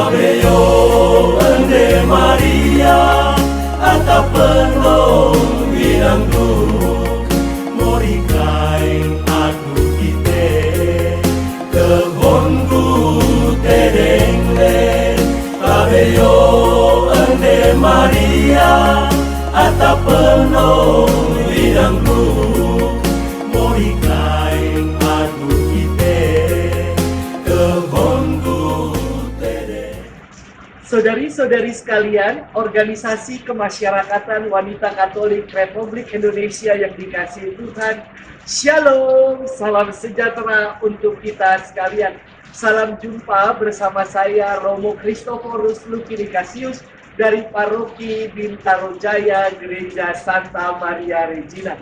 Abeyo ende Maria ata penuh widangku morikain aku kite kebonku tedengle. Abeyo ende Maria ata penuh widangku morikain aku kite kebonku. Saudari-saudari sekalian, Organisasi Kemasyarakatan Wanita Katolik Republik Indonesia yang dikasihi Tuhan, Shalom, salam sejahtera untuk kita sekalian. Salam jumpa bersama saya Romo Kristoforus Lukinikasius dari Paroki Bintaro Jaya, Gereja Santa Maria Regina.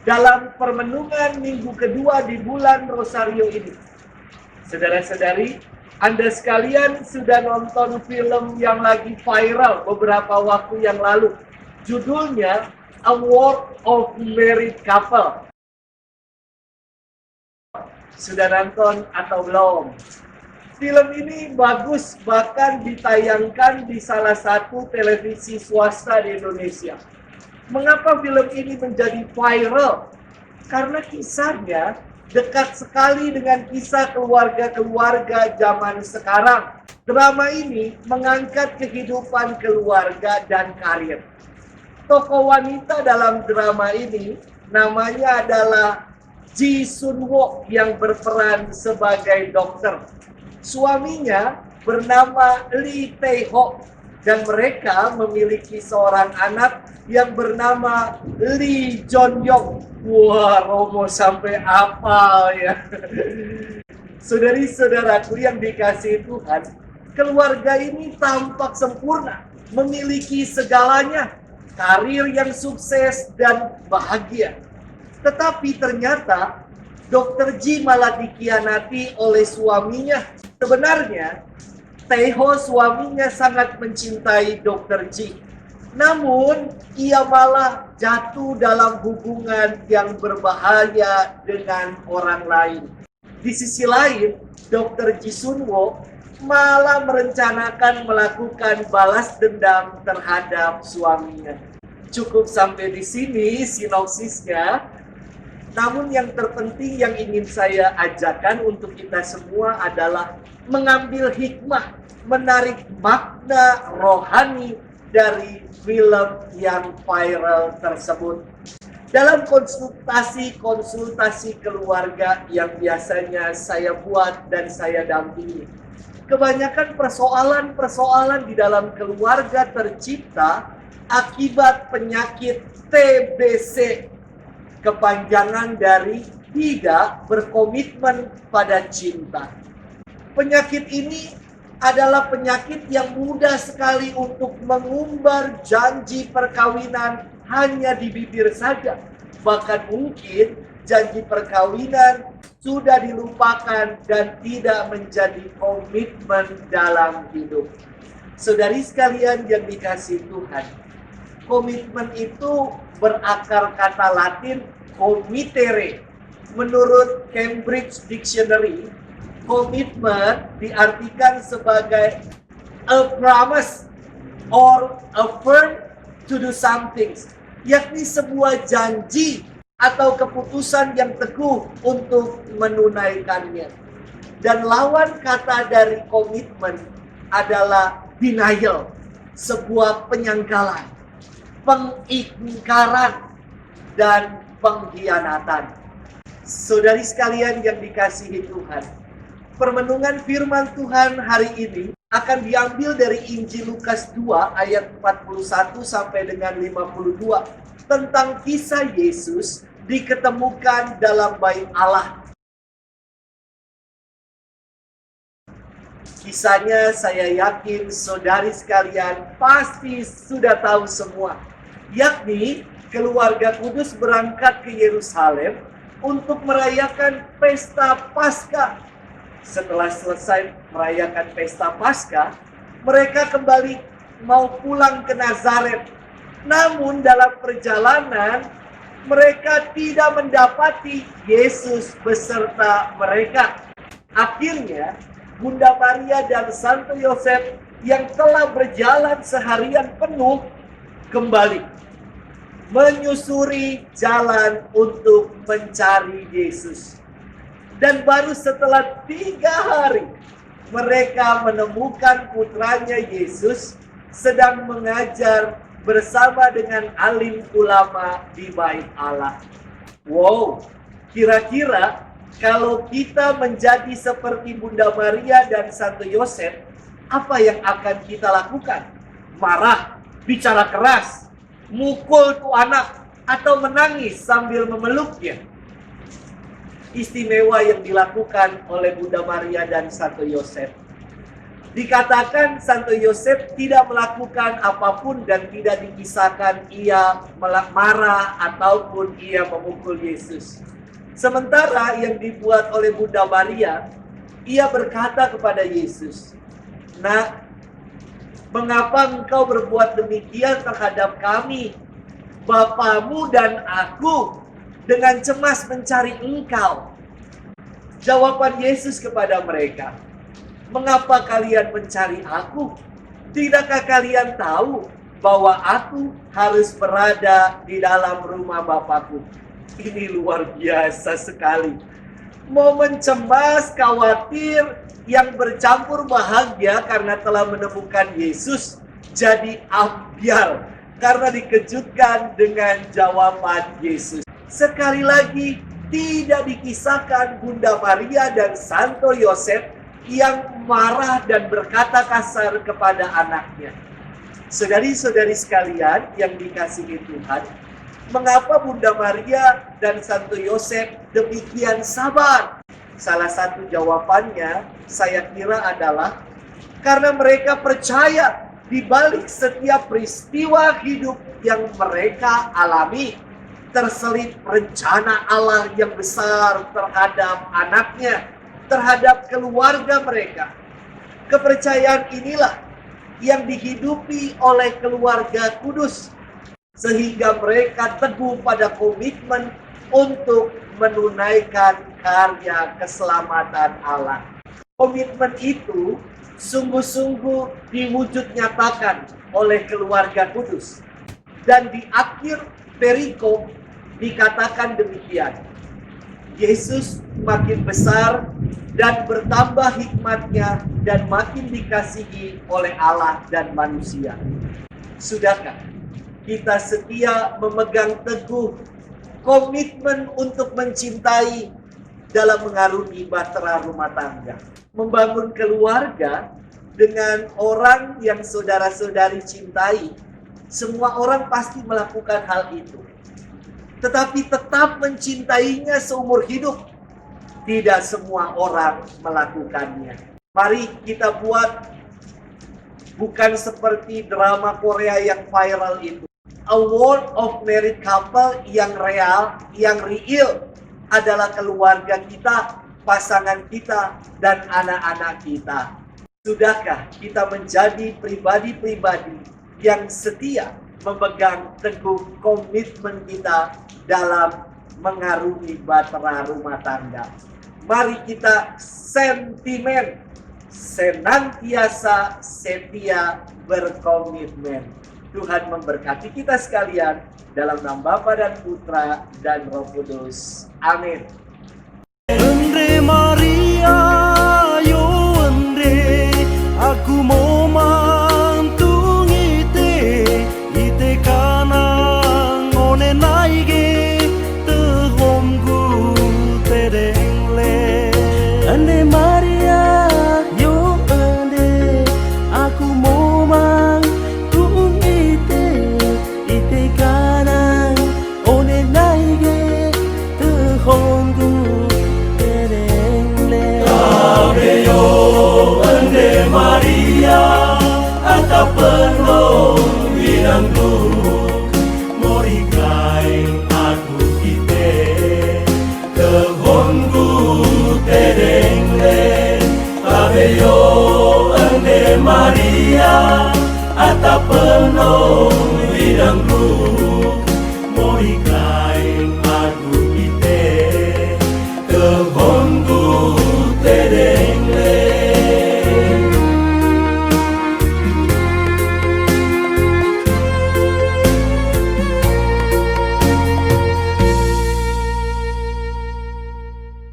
Dalam permenungan minggu kedua di bulan Rosario ini, saudara-saudari, Anda sekalian sudah nonton film yang lagi viral beberapa waktu yang lalu. Judulnya A World of Married Couple. Sudah nonton atau belum? Film ini bagus, bahkan ditayangkan di salah satu televisi swasta di Indonesia. Mengapa film ini menjadi viral? Karena kisahnya dekat sekali dengan kisah keluarga-keluarga zaman sekarang. Drama ini mengangkat kehidupan keluarga dan karir. Tokoh wanita dalam drama ini namanya adalah Ji Sun Wook yang berperan sebagai dokter. Suaminya bernama Lee Tae Ho dan mereka memiliki seorang anak yang bernama Lee John Young. Wah, Romo sampai hafal ya. Saudari-saudaraku yang dikasihi Tuhan, keluarga ini tampak sempurna, memiliki segalanya, karir yang sukses dan bahagia. Tetapi ternyata Dr. Ji malah dikhianati oleh suaminya. Sebenarnya Taeho suaminya sangat mencintai Dr. Ji. Namun, ia malah jatuh dalam hubungan yang berbahaya dengan orang lain. Di sisi lain, Dr. Ji Sun Wook malah merencanakan melakukan balas dendam terhadap suaminya. Cukup sampai di sini sinopsisnya. Namun yang terpenting yang ingin saya ajarkan untuk kita semua adalah mengambil hikmah, menarik makna rohani dari film yang viral tersebut. Dalam konsultasi keluarga yang biasanya saya buat dan saya dampingi, kebanyakan persoalan di dalam keluarga tercipta akibat penyakit TBC, kepanjangan dari tidak berkomitmen pada cinta. Penyakit ini adalah penyakit yang mudah sekali untuk mengumbar janji perkawinan hanya di bibir saja. Bahkan mungkin janji perkawinan sudah dilupakan dan tidak menjadi komitmen dalam hidup. Saudari sekalian yang dikasihi Tuhan, komitmen itu berakar kata Latin committere. Menurut Cambridge Dictionary, komitmen diartikan sebagai a promise or a firm to do something, yakni sebuah janji atau keputusan yang teguh untuk menunaikannya. Dan lawan kata dari komitmen adalah denial, sebuah penyangkalan, pengingkaran, dan pengkhianatan. Saudari sekalian yang dikasihi Tuhan, permenungan firman Tuhan hari ini akan diambil dari Injil Lukas 2 ayat 41 sampai dengan 52 tentang kisah Yesus diketemukan dalam bait Allah. Kisahnya saya yakin saudari sekalian pasti sudah tahu semua, yakni keluarga kudus berangkat ke Yerusalem untuk merayakan pesta Paskah. Setelah selesai merayakan pesta Paskah, mereka kembali mau pulang ke Nazaret. Namun dalam perjalanan, mereka tidak mendapati Yesus beserta mereka. Akhirnya, Bunda Maria dan Santo Yosef yang telah berjalan seharian penuh kembali menyusuri jalan untuk mencari Yesus. Dan baru setelah 3 hari mereka menemukan putranya Yesus sedang mengajar bersama dengan alim ulama di bait Allah. Wow, kira-kira kalau kita menjadi seperti Bunda Maria dan Santo Yosef, apa yang akan kita lakukan? Marah, bicara keras, mukul tuh anak, atau menangis sambil memeluknya? Istimewa yang dilakukan oleh Bunda Maria dan Santo Yosef. Dikatakan Santo Yosef tidak melakukan apapun dan tidak dikisahkan ia marah ataupun ia memukul Yesus. Sementara yang dibuat oleh Bunda Maria, ia berkata kepada Yesus, "Nak, mengapa engkau berbuat demikian terhadap kami, Bapamu dan aku, dengan cemas mencari engkau?" Jawaban Yesus kepada mereka, "Mengapa kalian mencari aku? Tidakkah kalian tahu bahwa aku harus berada di dalam rumah Bapakku?" Ini luar biasa sekali. Momen cemas, khawatir, yang bercampur bahagia karena telah menemukan Yesus, jadi ambyar karena dikejutkan dengan jawaban Yesus. Sekali lagi, tidak dikisahkan Bunda Maria dan Santo Yosef yang marah dan berkata kasar kepada anaknya. Saudari-saudari sekalian yang dikasihi Tuhan, mengapa Bunda Maria dan Santo Yosef demikian sabar? Salah satu jawabannya saya kira adalah karena mereka percaya di balik setiap peristiwa hidup yang mereka alami terselip rencana Allah yang besar terhadap anaknya, terhadap keluarga mereka. Kepercayaan inilah yang dihidupi oleh keluarga kudus, sehingga mereka teguh pada komitmen untuk menunaikan karya keselamatan Allah. Komitmen itu sungguh-sungguh diwujud nyatakan oleh keluarga kudus. Dan di akhir perikop dikatakan demikian, Yesus makin besar dan bertambah hikmatnya dan makin dikasihi oleh Allah dan manusia. Sudahkah kita setia memegang teguh komitmen untuk mencintai dalam mengarungi bahtera rumah tangga, membangun keluarga dengan orang yang saudara-saudari cintai? Semua orang pasti melakukan hal itu, tetapi tetap mencintainya seumur hidup. Tidak semua orang melakukannya. Mari kita buat bukan seperti drama Korea yang viral itu. A world of married couple yang real, yang real adalah keluarga kita, pasangan kita, dan anak-anak kita. Sudahkah kita menjadi pribadi-pribadi yang setia memegang teguh komitmen kita dalam mengarungi bahtera rumah tangga? Mari kita sentimen senantiasa setia berkomitmen. Tuhan memberkati kita sekalian dalam nama Bapa dan Putra dan Roh Kudus. Amin. Ande Maria, yo ande, aku mau mantung ite kanang one naige, tehomku terengle. Ande Maria, yo ande, aku mau mantung ite kanang one naige, tehomku. Ande Maria, ata penuh widangku, morikai aku kite, kehongku terengle. Abeyo Ande Maria, ata penuh widangku, morikai